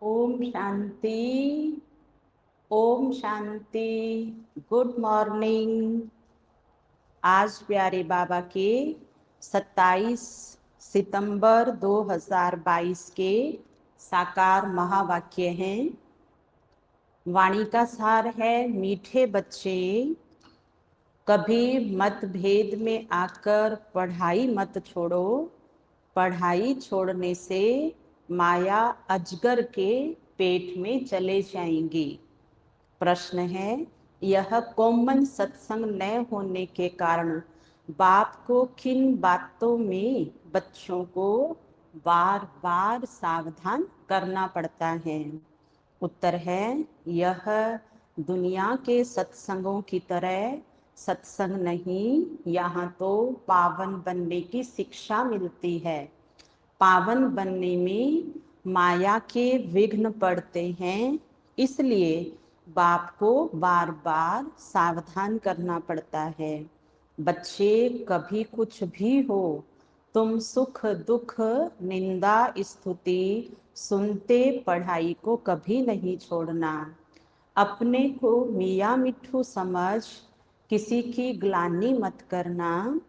Om Shanti. Om Shanti. Good morning. आज प्यारे बाबा के 27 सितंबर 2022 के साकार महावाक्य हैं। वाणी का सार है, मीठे बच्चे, कभी मतभेद में आकर पढ़ाई मत छोड़ो। पढ़ाई छोड़ने से माया अजगर के पेट में चले जाएंगी। प्रश्न है, यह कॉमन सत्संग न होने के कारण बाप को किन बातों में बच्चों को बार बार सावधान करना पड़ता है? उत्तर है, यह दुनिया के सत्संगों की तरह सत्संग नहीं। यहाँ तो पावन बनने की शिक्षा मिलती है। पावन बनने में माया के विघ्न पड़ते हैं, इसलिए बाप को बार बार सावधान करना पड़ता है। बच्चे, कभी कुछ भी हो, तुम सुख दुख निंदा स्तुति सुनते पढ़ाई को कभी नहीं छोड़ना। अपने को मियाँ मिट्ठू समझ किसी की ग्लानि मत करना।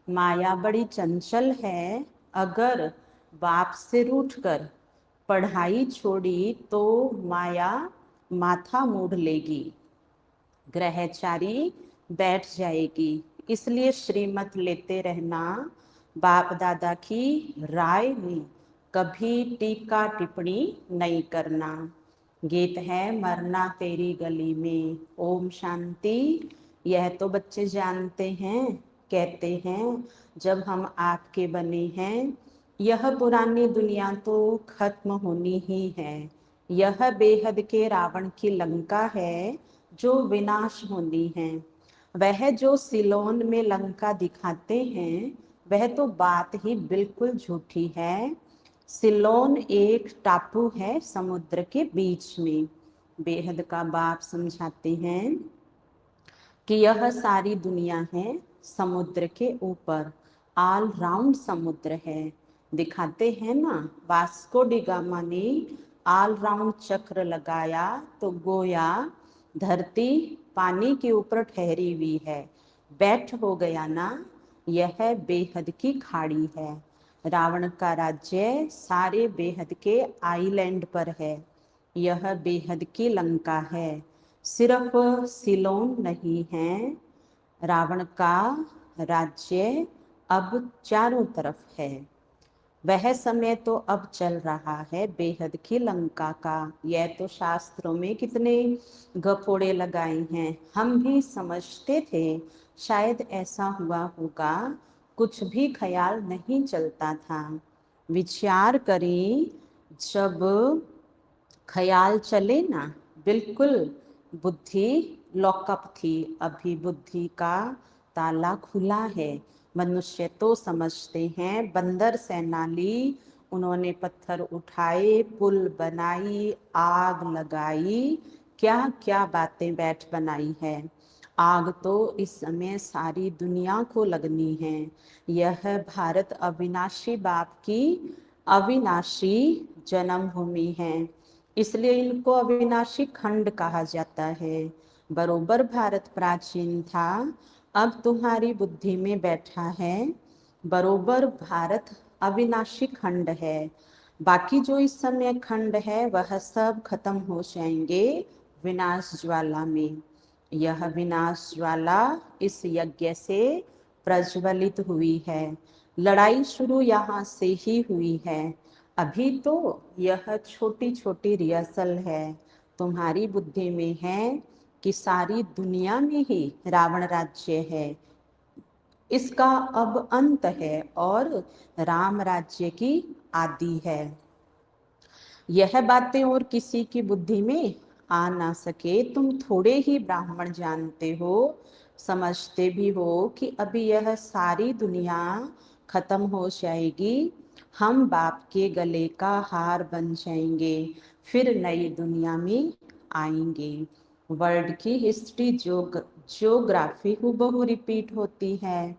माया बड़ी चंचल है, अगर बाप से रूठकर पढ़ाई छोड़ी तो माया माथा मोड़ लेगी, ग्रहचारी बैठ जाएगी। इसलिए श्रीमत लेते रहना। बाप दादा की राय में कभी टीका टिप्पणी नहीं करना। गीत है, मरना तेरी गली में। ओम शांति। यह तो बच्चे जानते हैं, कहते हैं जब हम आपके बने हैं, यह पुरानी दुनिया तो खत्म होनी ही है। यह बेहद के रावण की लंका है जो विनाश होनी है। वह जो सिलोन में लंका दिखाते हैं, वह तो बात ही बिल्कुल झूठी है। सिलोन एक टापू है समुद्र के बीच में। बेहद का बाप समझाते हैं कि यह सारी दुनिया है समुद्र के ऊपर, ऑल राउंड समुद्र है। दिखाते हैं ना, वास्को डी गामा ने ऑल राउंड चक्र लगाया तो गोया धरती पानी के ऊपर ठहरी हुई है, बैठ हो गया ना। यह बेहद की खाड़ी है। रावण का राज्य सारे बेहद के आइलैंड पर है। यह बेहद की लंका है, सिर्फ सिलोन नहीं है। रावण का राज्य अब चारों तरफ है। वह समय तो अब चल रहा है बेहद की लंका का। यह तो शास्त्रों में कितने गपोड़े लगाए हैं, हम भी समझते थे शायद ऐसा हुआ होगा, कुछ भी ख्याल नहीं चलता था। विचार करें, जब ख्याल चले ना, बिल्कुल बुद्धि लॉकअप थी, अभी बुद्धि का ताला खुला है। मनुष्य तो समझते हैं बंदर सेनाली, उन्होंने पत्थर उठाए, पुल बनाई, आग लगाई, क्या क्या बातें बैठ बनाई है। आग तो इस समय सारी दुनिया को लगनी है। यह भारत अविनाशी बाप की अविनाशी जन्मभूमि है, इसलिए इनको अविनाशी खंड कहा जाता है। बरोबर भारत प्राचीन था, अब तुम्हारी बुद्धि में बैठा है। बरोबर भारत अविनाशी खंड है। बाकी जो इस समय खंड है वह सब खत्म हो जाएंगे विनाश ज्वाला में। यह विनाश ज्वाला इस यज्ञ से प्रज्वलित हुई है। लड़ाई शुरू यहाँ से ही हुई है। अभी तो यह छोटी छोटी रिहर्सल है। तुम्हारी बुद्धि में है कि सारी दुनिया में ही रावण राज्य है, इसका अब अंत है और राम राज्य की आदि है। यह बातें और किसी की बुद्धि में आ ना सके। तुम थोड़े ही ब्राह्मण जानते हो, समझते भी हो कि अभी यह सारी दुनिया खत्म हो जाएगी, हम बाप के गले का हार बन जाएंगे, फिर नई दुनिया में आएंगे। वर्ल्ड की हिस्ट्री ज्योग्राफी हूबहू रिपीट होती है।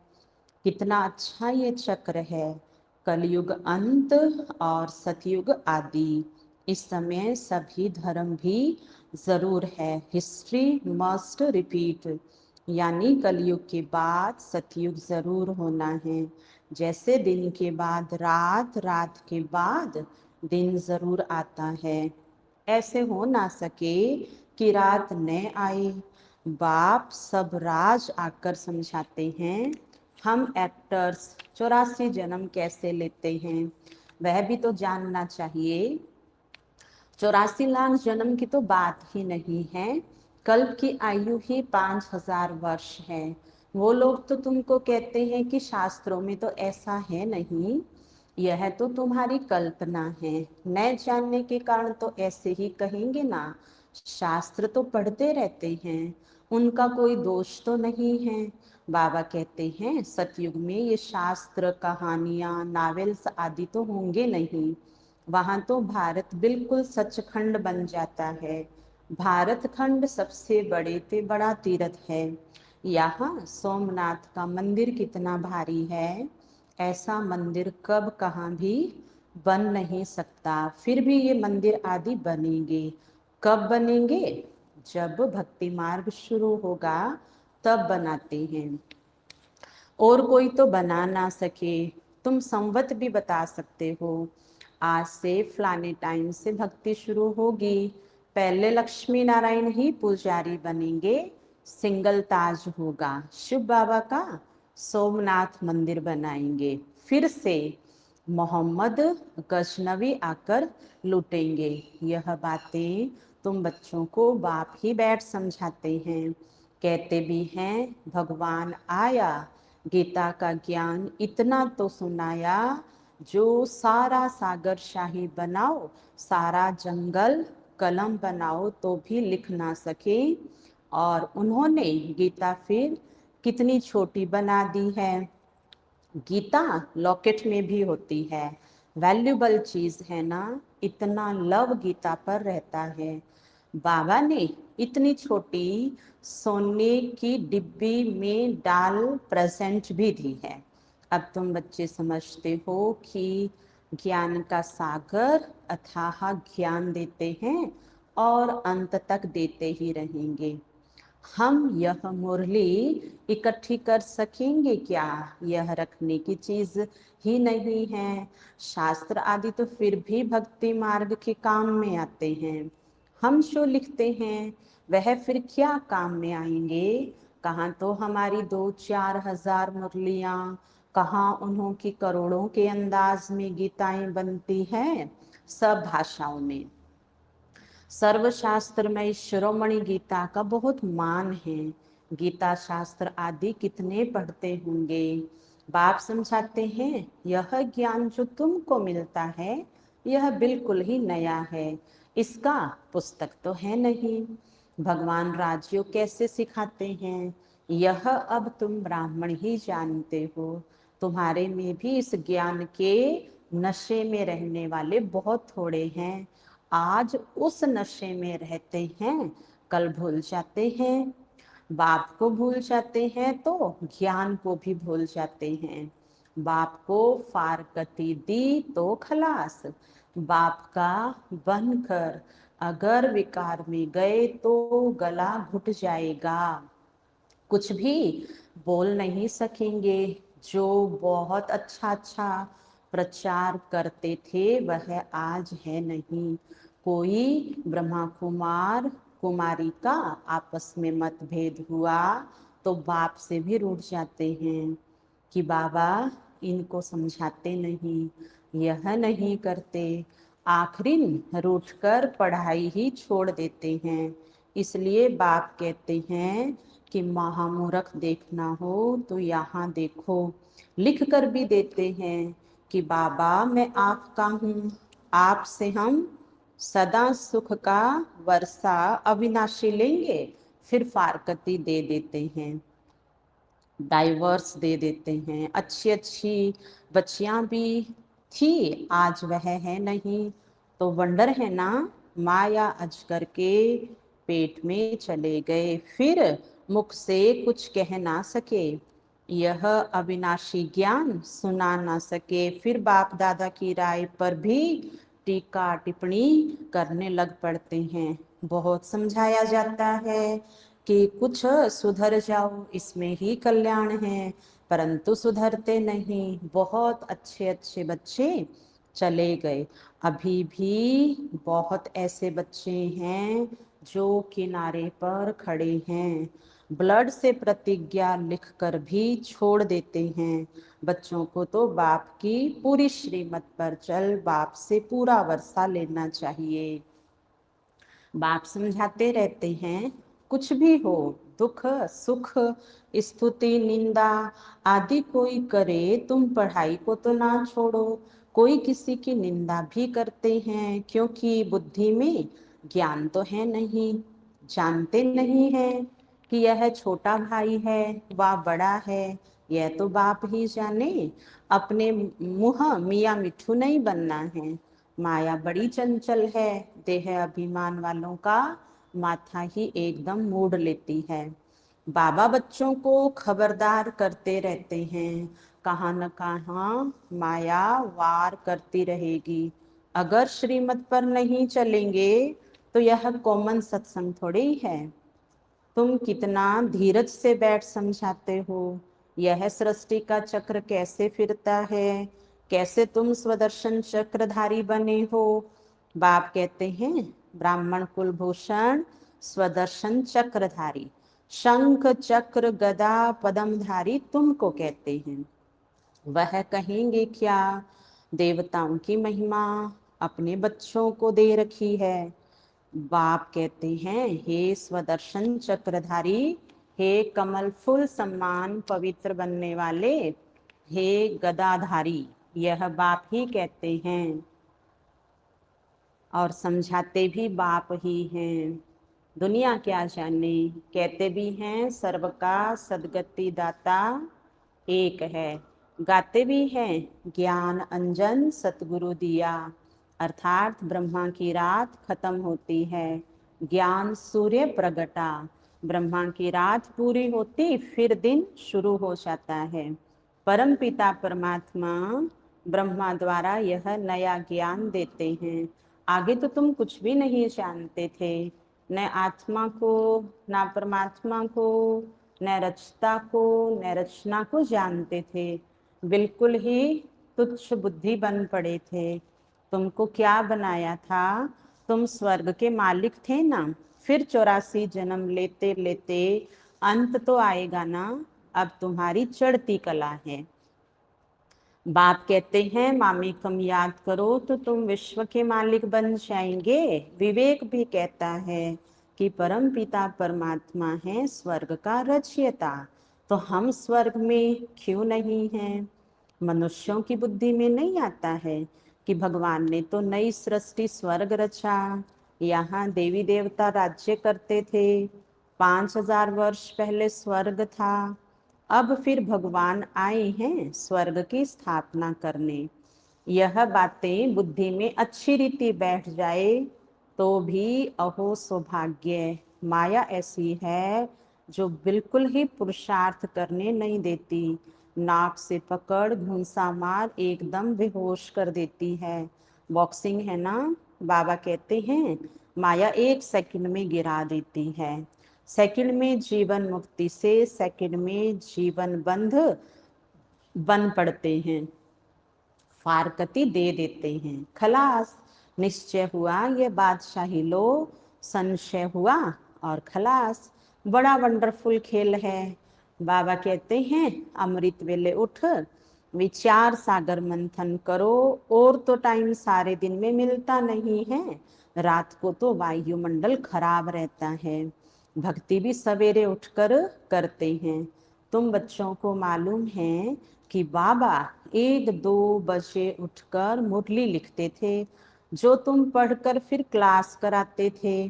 कितना अच्छा ये चक्र है, कलयुग अंत और सतयुग आदि। इस समय सभी धर्म भी जरूर है। हिस्ट्री मस्ट रिपीट, यानी कलयुग के बाद सतयुग जरूर होना है। जैसे दिन के बाद रात, रात के बाद दिन जरूर आता है। ऐसे हो ना सके कि रात न आए। बाप सब राज आकर समझाते हैं। हम एक्टर्स 84 जन्म कैसे लेते हैं, वह भी तो जानना चाहिए। 84 लाख जन्म की तो बात ही नहीं है। कल्प की आयु ही 5000 वर्ष है। वो लोग तो तुमको कहते हैं कि शास्त्रों में तो ऐसा है नहीं, यह तो तुम्हारी कल्पना है। न जानने के कारण तो ऐसे ही कहेंगे ना। शास्त्र तो पढ़ते रहते हैं, उनका कोई दोष तो नहीं है। बाबा कहते हैं सतयुग में ये शास्त्र, कहानियां, नावेल्स आदि तो होंगे नहीं। वहां तो भारत बिल्कुल सचखंड बन जाता है। भारत खंड सबसे बड़े ते बड़ा तीर्थ है। यहाँ सोमनाथ का मंदिर कितना भारी है, ऐसा मंदिर कब कहाँ भी बन नहीं सकता। फिर भी ये मंदिर आदि बनेंगे। कब बनेंगे? जब भक्ति मार्ग शुरू होगा तब बनाते हैं। और कोई तो बना ना सके। तुम संवत भी बता सकते हो। आज से फलाने टाइम से भक्ति शुरू होगी। पहले लक्ष्मी नारायण ही पुजारी बनेंगे। सिंगल ताज होगा। शिव बाबा का सोमनाथ मंदिर बनाएंगे। फिर से मोहम्मद गजनवी आकर लूटेंगे। यह बातें तुम बच्चों को बाप ही बैठ समझाते हैं। कहते भी हैं भगवान आया, गीता का ज्ञान इतना तो सुनाया, जो सारा सागर शाही बनाओ, सारा जंगल कलम बनाओ तो भी लिख ना सके। और उन्होंने गीता फिर कितनी छोटी बना दी है। गीता लॉकेट में भी होती है। वैल्यूबल चीज है ना, इतना लव गीता पर रहता है। बाबा ने इतनी छोटी सोने की डिब्बी में डाल प्रेजेंट भी दी है। अब तुम बच्चे समझते हो कि ज्ञान का सागर अथाह ज्ञान देते हैं और अंत तक देते ही रहेंगे। हम यह मुरली इकट्ठी कर सकेंगे क्या? यह रखने की चीज ही नहीं है। शास्त्र आदि तो फिर भी भक्ति मार्ग के काम में आते हैं। हम जो लिखते हैं वह फिर क्या काम में आएंगे? कहाँ तो हमारी 2-4 हजार मुरलियां, कहाँ उन्हों की करोड़ों के अंदाज में गीताएं बनती हैं, सब भाषाओं में। सर्वशास्त्र में शिरोमणि गीता का बहुत मान है। गीता शास्त्र आदि कितने पढ़ते होंगे। बाप समझाते हैं यह ज्ञान जो तुमको मिलता है यह बिल्कुल ही नया है। इसका पुस्तक तो है नहीं। भगवान राजयोग कैसे सिखाते हैं यह अब तुम ब्राह्मण ही जानते हो। तुम्हारे में भी इस ज्ञान के नशे में रहने वाले बहुत थोड़े हैं। आज उस नशे में रहते हैं, कल भूल जाते हैं। बाप को भूल जाते हैं तो ज्ञान को भी भूल जाते हैं। बाप को फारकती दी तो खलास। बाप का बनकर अगर विकार में गए तो गला घुट जाएगा, कुछ भी बोल नहीं सकेंगे। जो बहुत अच्छा अच्छा प्रचार करते थे वह आज है नहीं। कोई ब्रह्मा कुमार कुमारी का आपस में मतभेद हुआ तो बाप से भी रूठ जाते हैं कि बाबा इनको समझाते नहीं, यह नहीं करते। आखिरी रूठ कर पढ़ाई ही छोड़ देते हैं। इसलिए बाप कहते हैं कि महामूर्ख देखना हो तो यहाँ देखो। लिख कर भी देते हैं कि बाबा मैं आपका हूँ, आपसे हम सदा सुख का वर्षा अविनाशी लेंगे। फिर फारकती दे देते हैं, डाइवर्स दे देते हैं। अच्छी अच्छी बच्चियां भी थी, आज वह है नहीं। तो वंडर है ना, माया अजगर के पेट में चले गए, फिर मुख से कुछ कह ना सके। यह अविनाशी ज्ञान सुना ना सके, फिर बाप दादा की राय पर भी टीका टिप्पणी करने लग पड़ते हैं। बहुत समझाया जाता है कि कुछ सुधर जाओ, इसमें ही कल्याण है, परंतु सुधरते नहीं। बहुत अच्छे अच्छे बच्चे चले गए। अभी भी बहुत ऐसे बच्चे हैं जो किनारे पर खड़े हैं, ब्लड से प्रतिज्ञा लिखकर भी छोड़ देते हैं। बच्चों को तो बाप की पूरी श्रीमत पर चल, बाप से पूरा वर्षा लेना चाहिए। बाप समझाते रहते हैं, कुछ भी हो, दुख सुख स्तुति निंदा आदि कोई करे, तुम पढ़ाई को तो ना छोड़ो। कोई किसी की निंदा भी करते हैं, क्योंकि बुद्धि में ज्ञान तो है नहीं, जानते नहीं है कि यह छोटा भाई है व बड़ा है। यह तो बाप ही जाने। अपने मुंह मियाँ मिठू नहीं बनना है। माया बड़ी चंचल है, देह अभिमान वालों का माथा ही एकदम मोड़ लेती है। बाबा बच्चों को खबरदार करते रहते हैं, कहाँ न कहाँ माया वार करती रहेगी। अगर श्रीमत पर नहीं चलेंगे तो यह कॉमन सत्संग थोड़ी है। तुम कितना धीरज से बैठ समझाते हो, यह सृष्टि का चक्र कैसे फिरता है, कैसे तुम स्वदर्शन चक्रधारी बने हो। बाप कहते हैं, ब्राह्मण कुलभूषण स्वदर्शन चक्रधारी, शंख चक्र गदा पद्मधारी तुमको कहते हैं। वह कहेंगे क्या? देवताओं की महिमा अपने बच्चों को दे रखी है। बाप कहते हैं, हे स्वदर्शन चक्रधारी, हे कमल फूल सम्मान पवित्र बनने वाले, हे गदाधारी, यह बाप ही कहते हैं और समझाते भी बाप ही हैं। दुनिया क्या जाने, कहते भी हैं सर्व का सदगति दाता एक है, गाते भी हैं ज्ञान अंजन सतगुरु दिया। अर्थात ब्रह्मा की रात खत्म होती है, ज्ञान सूर्य प्रगटा। ब्रह्मा की रात पूरी होती, फिर दिन शुरू हो जाता है। परम पिता परमात्मा ब्रह्मा द्वारा यह नया ज्ञान देते हैं। आगे तो तुम कुछ भी नहीं जानते थे, न आत्मा को, न परमात्मा को, न रचता को, न रचना को जानते थे। बिल्कुल ही तुच्छ बुद्धि बन पड़े थे। तुमको क्या बनाया था? तुम स्वर्ग के मालिक थे ना। फिर 84 जन्म लेते लेते अंत तो आएगा ना। अब तुम्हारी चढ़ती कला है। बाप कहते हैं, मामेकम याद करो तो तुम विश्व के मालिक बन जाएंगे। विवेक भी कहता है कि परम पिता परमात्मा है स्वर्ग का रचयिता, तो हम स्वर्ग में क्यों नहीं हैं? मनुष्यों की बुद्धि में नहीं आता है कि भगवान ने तो नई सृष्टि स्वर्ग रचा, यहाँ देवी देवता राज्य करते थे। 5000 वर्ष पहले स्वर्ग था, अब फिर भगवान आए हैं स्वर्ग की स्थापना करने। यह बातें बुद्धि में अच्छी रीति बैठ जाए तो भी अहो सौभाग्य। माया ऐसी है जो बिल्कुल ही पुरुषार्थ करने नहीं देती, नाक से पकड़ घूंसा मार एकदम बेहोश कर देती है। बॉक्सिंग है ना। बाबा कहते हैं, माया 1 सेकंड में गिरा देती है। सेकंड में जीवन मुक्ति से सेकंड में जीवन बंध बन पड़ते हैं, फारकती दे देते हैं। खलास, निश्चय हुआ ये बादशाही लो, संशय हुआ और खलास। बड़ा वंडरफुल खेल है। बाबा कहते हैं, अमृत वेले उठ विचार सागर मंथन करो। और तो टाइम सारे दिन में मिलता नहीं है, रात को तो वायुमंडल खराब रहता है। भक्ति भी सवेरे उठकर करते हैं। तुम बच्चों को मालूम है कि बाबा 1-2 बजे उठकर मुरली लिखते थे, जो तुम पढ़कर फिर क्लास कराते थे।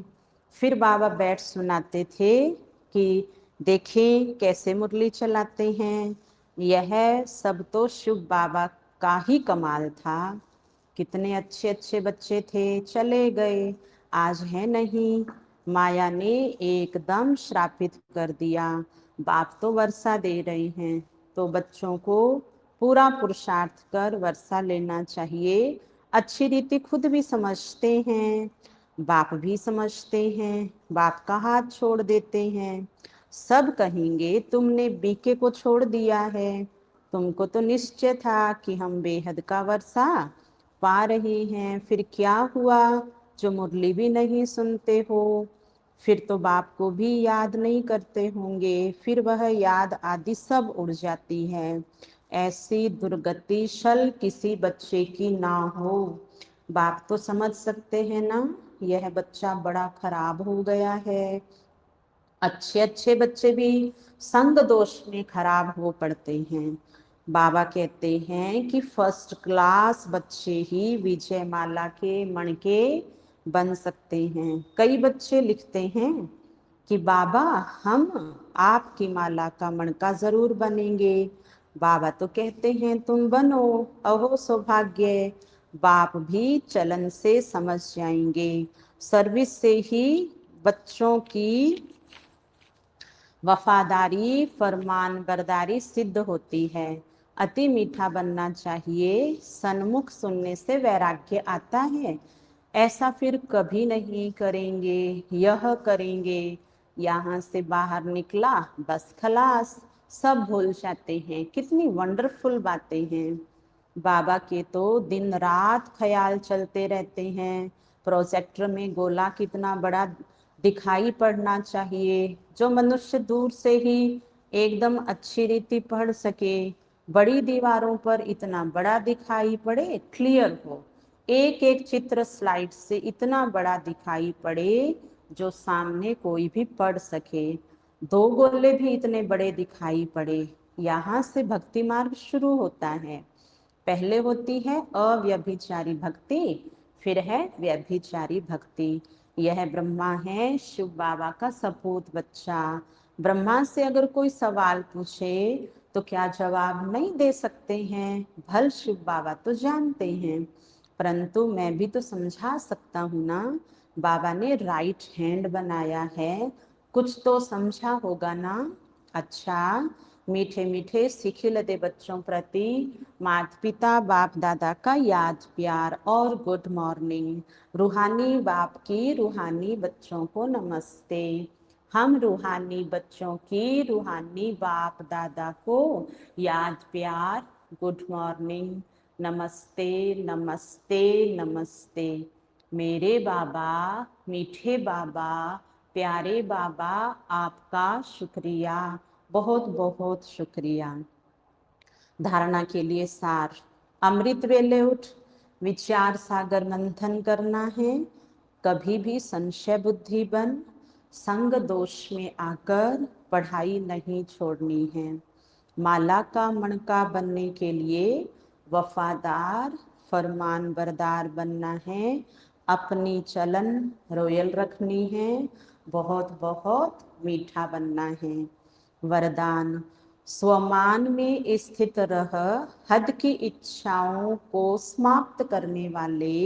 फिर बाबा बैठ सुनाते थे कि देखें कैसे मुरली चलाते हैं। यह सब तो शिव बाबा का ही कमाल था। कितने अच्छे अच्छे बच्चे थे, चले गए, आज है नहीं। माया ने एकदम श्रापित कर दिया। बाप तो वर्षा दे रहे हैं, तो बच्चों को पूरा पुरुषार्थ कर वर्षा लेना चाहिए। अच्छी रीति खुद भी समझते हैं, बाप भी समझते हैं, बाप का हाथ छोड़ देते हैं। सब कहेंगे तुमने बीके को छोड़ दिया है, तुमको तो निश्चय था कि हम बेहद का वर्षा पा रहे हैं, फिर क्या हुआ जो मुरली भी नहीं सुनते हो? फिर तो बाप को भी याद नहीं करते होंगे, फिर वह याद आदि सब उड़ जाती है। ऐसी दुर्गति शल किसी बच्चे की ना हो। बाप तो समझ सकते हैं ना, यह बच्चा बड़ा खराब हो गया है। अच्छे अच्छे बच्चे भी संग दोष में खराब हो पड़ते हैं। बाबा कहते हैं कि फर्स्ट क्लास बच्चे ही विजय माला के मण के बन सकते हैं। कई बच्चे लिखते हैं कि बाबा हम आपकी माला का मणका जरूर बनेंगे। बाबा तो कहते हैं तुम बनो, अहो सौभाग्य। बाप भी चलन से समझ जाएंगे, सर्विस से ही बच्चों की वफादारी फरमान बरदारी सिद्ध होती है। अति मीठा बनना चाहिए, सन्मुख सुनने से वैराग्य आता है। ऐसा फिर कभी नहीं करेंगे, यह करेंगे, यहाँ से बाहर निकला बस खलास, सब भूल जाते हैं। कितनी वंडरफुल बातें हैं। बाबा के तो दिन रात ख्याल चलते रहते हैं। प्रोजेक्टर में गोला कितना बड़ा दिखाई पड़ना चाहिए, जो मनुष्य दूर से ही एकदम अच्छी रीति पढ़ सके। बड़ी दीवारों पर इतना बड़ा दिखाई पड़े, क्लियर हो। एक एक चित्र स्लाइड से इतना बड़ा दिखाई पड़े जो सामने कोई भी पढ़ सके। दो गोले भी इतने बड़े दिखाई पड़े। यहाँ से भक्ति मार्ग शुरू होता है। पहले होती है अव्यभिचारी भक्ति, फिर है व्यभिचारी भक्ति। यह ब्रह्मा है शिव बाबा का सपूत बच्चा। ब्रह्मा से अगर कोई सवाल पूछे तो क्या जवाब नहीं दे सकते हैं? भल शिव बाबा तो जानते हैं, परंतु मैं भी तो समझा सकता हूँ ना। बाबा ने राइट हैंड बनाया है, कुछ तो समझा होगा ना। अच्छा, मीठे मीठे सिखिलते बच्चों प्रति माता पिता बाप दादा का याद प्यार और गुड मॉर्निंग। रूहानी बाप की रूहानी बच्चों को नमस्ते। हम रूहानी बच्चों की रूहानी बाप दादा को याद प्यार गुड मॉर्निंग, नमस्ते नमस्ते नमस्ते। मेरे बाबा, मीठे बाबा, प्यारे बाबा, आपका शुक्रिया, बहुत बहुत शुक्रिया। धारणा के लिए सार। अमृत वेले उठ विचार सागर मंथन करना है। कभी भी संशय बुद्धि बन संग दोष में आकर पढ़ाई नहीं छोड़नी है। माला का मणका बनने के लिए वफादार फरमान बरदार बनना है। अपनी चलन रोयल रखनी है। बहुत बहुत मीठा बनना है। वरदान। स्वमान में स्थित रह हद की इच्छाओं को समाप्त करने वाले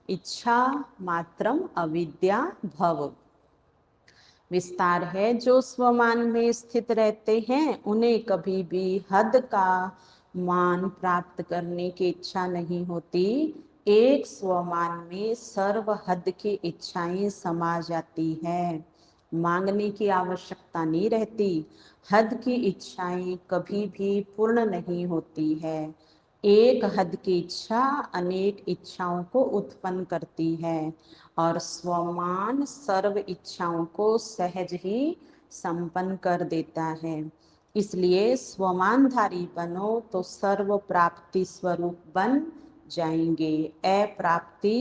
इच्छा मात्रम अविद्या भव। विस्तार है, जो स्वमान में स्थित रहते हैं उन्हें कभी भी हद का मान प्राप्त करने की इच्छा नहीं होती। एक स्वमान में सर्व हद की इच्छाएं समा जाती है, मांगने की आवश्यकता नहीं रहती। हद की इच्छाएं कभी भी पूर्ण नहीं होती है। एक हद की इच्छा अनेक इच्छाओं को उत्पन्न करती है और स्वमान सर्व इच्छाओं को सहज ही संपन्न कर देता है। इसलिए स्वमानधारी बनो तो सर्व प्राप्ति स्वरूप बन जाएंगे। अप्राप्ति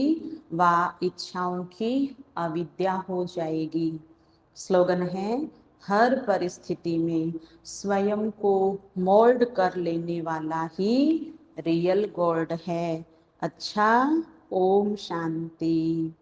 व इच्छाओं की अविद्या हो जाएगी। स्लोगन है, हर परिस्थिति में स्वयं को मोल्ड कर लेने वाला ही रियल गोल्ड है। अच्छा, ओम शांति।